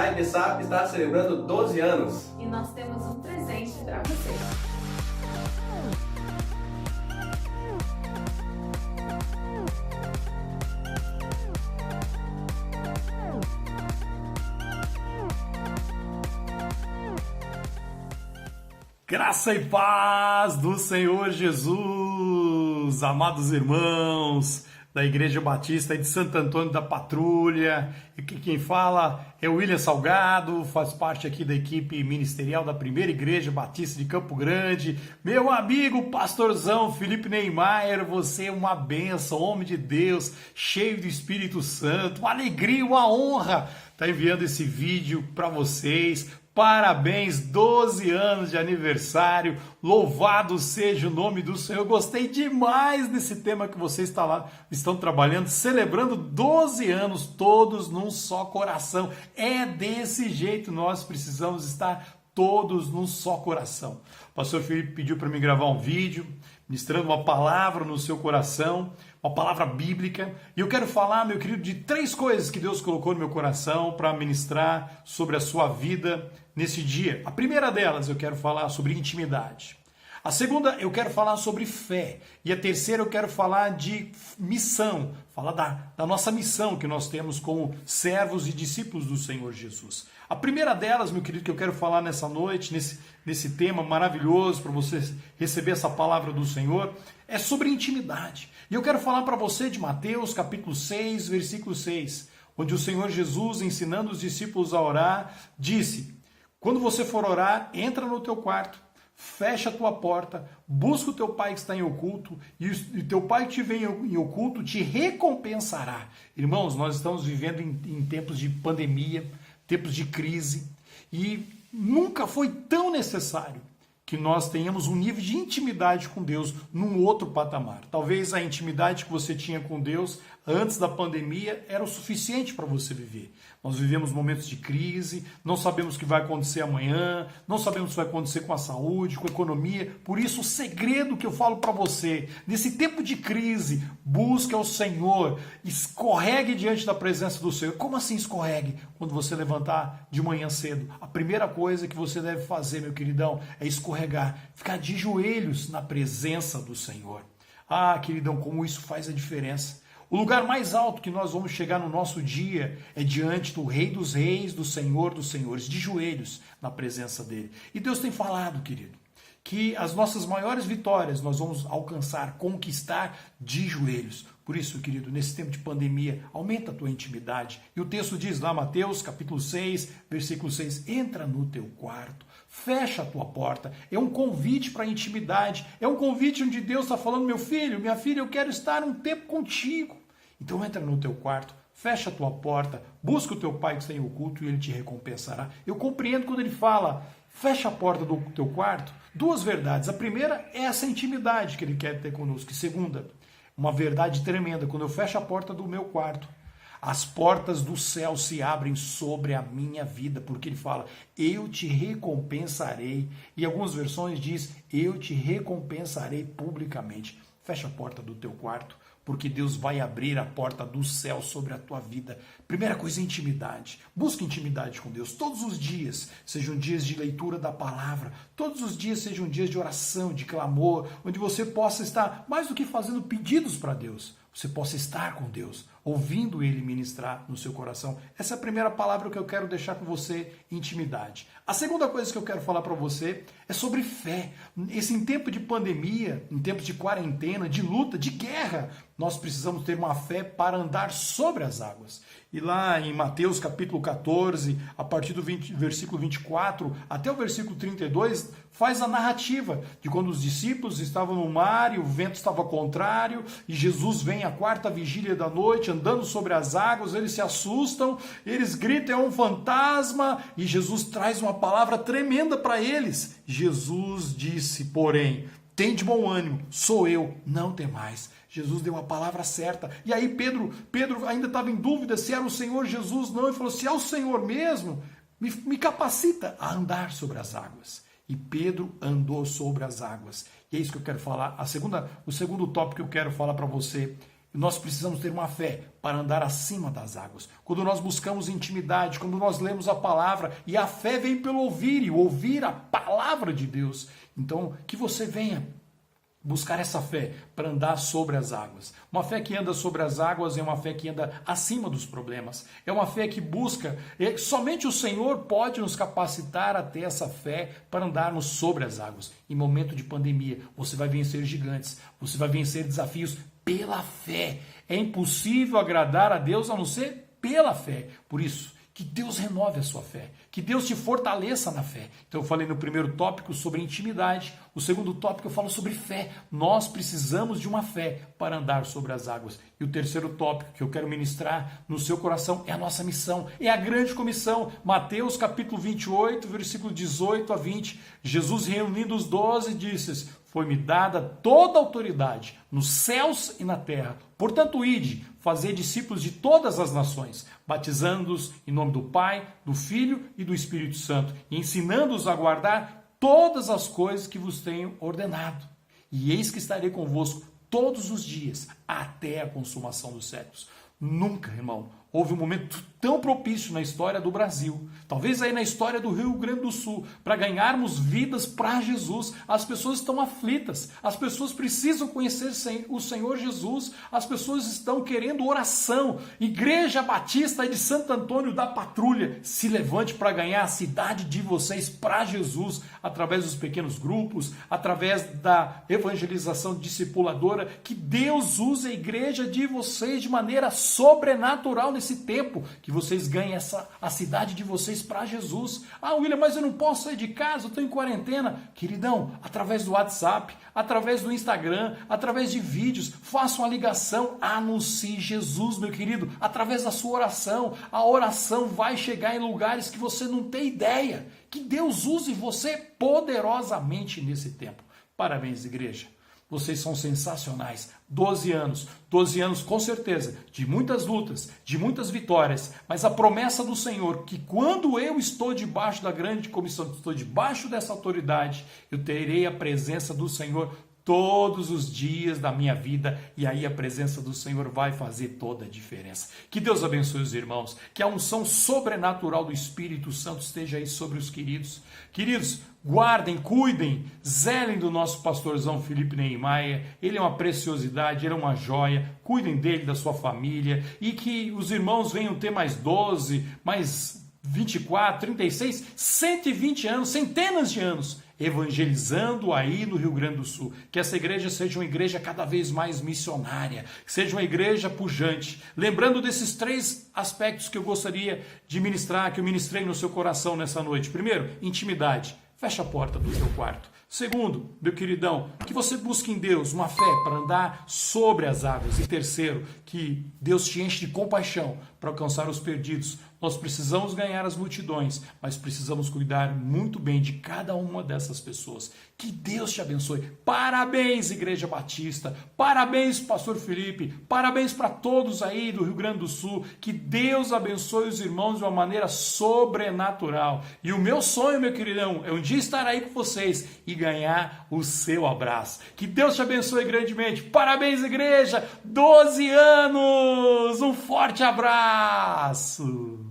A IBSAP está celebrando 12 anos. E nós temos um presente para você. Graça e paz do Senhor Jesus, amados irmãos da Igreja Batista de Santo Antônio da Patrulha. E quem fala é o William Salgado, faz parte aqui da equipe ministerial da Primeira Igreja Batista de Campo Grande. Meu amigo pastorzão Felipe Neymar, você é uma bênção, homem de Deus, cheio do Espírito Santo, uma alegria, uma honra estar enviando esse vídeo para vocês. Parabéns, 12 anos de aniversário, louvado seja o nome do Senhor. Eu gostei demais desse tema que vocês estão trabalhando, celebrando 12 anos, todos num só coração. É desse jeito, nós precisamos estar todos num só coração. O pastor Felipe pediu para mim gravar um vídeo, ministrando uma palavra no seu coração, uma palavra bíblica, e eu quero falar, meu querido, de 3 coisas que Deus colocou no meu coração para ministrar sobre a sua vida nesse dia. A primeira delas, eu quero falar sobre intimidade. A segunda, eu quero falar sobre fé. E a terceira, eu quero falar de missão, falar da nossa missão que nós temos como servos e discípulos do Senhor Jesus. A primeira delas, meu querido, que eu quero falar nessa noite, nesse tema maravilhoso, para você receber essa palavra do Senhor, é sobre intimidade. E eu quero falar para você de Mateus, capítulo 6, versículo 6, onde o Senhor Jesus, ensinando os discípulos a orar, disse: quando você for orar, entra no teu quarto, fecha a tua porta, busca o teu pai que está em oculto, e o teu pai que te vem em oculto te recompensará. Irmãos, nós estamos vivendo em tempos de pandemia, tempos de crise, e nunca foi tão necessário que nós tenhamos um nível de intimidade com Deus num outro patamar. Talvez a intimidade que você tinha com Deus antes da pandemia era o suficiente para você viver. Nós vivemos momentos de crise, não sabemos o que vai acontecer amanhã, não sabemos o que vai acontecer com a saúde, com a economia. Por isso, o segredo que eu falo para você, nesse tempo de crise, busque ao Senhor, escorregue diante da presença do Senhor. Como assim escorregue? Quando você levantar de manhã cedo, a primeira coisa que você deve fazer, meu queridão, é escorregar, ficar de joelhos na presença do Senhor. Ah, queridão, como isso faz a diferença. O lugar mais alto que nós vamos chegar no nosso dia é diante do Rei dos Reis, do Senhor dos Senhores, de joelhos na presença dele. E Deus tem falado, querido, que as nossas maiores vitórias nós vamos alcançar, conquistar de joelhos. Por isso, querido, nesse tempo de pandemia, aumenta a tua intimidade. E o texto diz lá, Mateus, capítulo 6, versículo 6, entra no teu quarto, fecha a tua porta. É um convite para a intimidade, é um convite onde Deus está falando: meu filho, minha filha, eu quero estar um tempo contigo. Então entra no teu quarto, fecha a tua porta, busca o teu pai que está em oculto e ele te recompensará. Eu compreendo quando ele fala, fecha a porta do teu quarto. 2 verdades. A primeira é essa intimidade que ele quer ter conosco. E segunda, uma verdade tremenda: quando eu fecho a porta do meu quarto, as portas do céu se abrem sobre a minha vida, porque ele fala, eu te recompensarei. E algumas versões diz, eu te recompensarei publicamente. Fecha a porta do teu quarto, porque Deus vai abrir a porta do céu sobre a tua vida. Primeira coisa, intimidade. Busque intimidade com Deus todos os dias. Sejam dias de leitura da palavra. Todos os dias sejam dias de oração, de clamor, onde você possa estar, mais do que fazendo pedidos para Deus, você possa estar com Deus, ouvindo Ele ministrar no seu coração. Essa é a primeira palavra que eu quero deixar com você, intimidade. A segunda coisa que eu quero falar para você é sobre fé. Em tempo de pandemia, em tempos de quarentena, de luta, de guerra, nós precisamos ter uma fé para andar sobre as águas. E lá em Mateus capítulo 14, a partir do versículo 24 até o versículo 32, faz a narrativa de quando os discípulos estavam no mar e o vento estava contrário, e Jesus vem à 4ª vigília da noite, andando sobre as águas, eles se assustam, eles gritam, é um fantasma, e Jesus traz uma palavra tremenda para eles. Jesus disse, porém, tem de bom ânimo, sou eu, não temais. Jesus deu a palavra certa. E aí Pedro ainda estava em dúvida se era o Senhor Jesus, não. Ele falou, se é o Senhor mesmo, me capacita a andar sobre as águas. E Pedro andou sobre as águas. E é isso que eu quero falar. O segundo tópico que eu quero falar para você Nós precisamos ter uma fé para andar acima das águas. Quando nós buscamos intimidade, quando nós lemos a palavra, e a fé vem pelo ouvir, e ouvir a palavra de Deus. Então, que você venha buscar essa fé para andar sobre as águas. Uma fé que anda sobre as águas é uma fé que anda acima dos problemas. É uma fé que busca, somente o Senhor pode nos capacitar a ter essa fé para andarmos sobre as águas. Em momento de pandemia, você vai vencer gigantes, você vai vencer desafios pela fé. É impossível agradar a Deus a não ser pela fé. Por isso, que Deus renove a sua fé, que Deus te fortaleça na fé. Então eu falei no primeiro tópico sobre intimidade, o segundo tópico eu falo sobre fé. Nós precisamos de uma fé para andar sobre as águas. E o terceiro tópico que eu quero ministrar no seu coração é a nossa missão, é a grande comissão. Mateus capítulo 28, versículo 18 a 20, Jesus reunindo os 12 disse: foi-me dada toda a autoridade nos céus e na terra. Portanto, ide, fazei discípulos de todas as nações, batizando-os em nome do Pai, do Filho e do Espírito Santo, e ensinando-os a guardar todas as coisas que vos tenho ordenado. E eis que estarei convosco todos os dias, até a consumação dos séculos. Nunca, irmão, houve um momento tão propício na história do Brasil, talvez aí na história do Rio Grande do Sul, para ganharmos vidas para Jesus. As pessoas estão aflitas, as pessoas precisam conhecer o Senhor Jesus, as pessoas estão querendo oração. Igreja Batista de Santo Antônio da Patrulha, se levante para ganhar a cidade de vocês para Jesus, através dos pequenos grupos, através da evangelização discipuladora. Que Deus use a igreja de vocês de maneira sobrenatural nesse tempo, que vocês ganhem a cidade de vocês para Jesus. Ah, William, mas eu não posso sair de casa, eu estou em quarentena. Queridão, através do WhatsApp, através do Instagram, através de vídeos, faça uma ligação, anuncie Jesus, meu querido, através da sua oração. A oração vai chegar em lugares que você não tem ideia. Que Deus use você poderosamente nesse tempo. Parabéns, igreja. Vocês são sensacionais. 12 anos com certeza, de muitas lutas, de muitas vitórias, mas a promessa do Senhor, que quando eu estou debaixo da grande comissão, estou debaixo dessa autoridade, eu terei a presença do Senhor todos os dias da minha vida, e aí a presença do Senhor vai fazer toda a diferença. Que Deus abençoe os irmãos, que a unção sobrenatural do Espírito Santo esteja aí sobre os queridos. Queridos, guardem, cuidem, zelem do nosso pastorzão Felipe Neymar. Ele é uma preciosidade, ele é uma joia. Cuidem dele, da sua família, e que os irmãos venham ter mais 12, mais 24, 36, 120 anos, centenas de anos, evangelizando aí no Rio Grande do Sul. Que essa igreja seja uma igreja cada vez mais missionária, que seja uma igreja pujante. Lembrando desses 3 aspectos que eu gostaria de ministrar, que eu ministrei no seu coração nessa noite. Primeiro, intimidade. Fecha a porta do seu quarto. Segundo, meu queridão, que você busque em Deus uma fé para andar sobre as águas. E terceiro, que Deus te enche de compaixão para alcançar os perdidos. Nós precisamos ganhar as multidões, mas precisamos cuidar muito bem de cada uma dessas pessoas. Que Deus te abençoe. Parabéns, Igreja Batista. Parabéns, Pastor Felipe. Parabéns para todos aí do Rio Grande do Sul. Que Deus abençoe os irmãos de uma maneira sobrenatural. E o meu sonho, meu queridão, é um dia estar aí com vocês e ganhar o seu abraço. Que Deus te abençoe grandemente. Parabéns, igreja. 12 anos. Um forte abraço.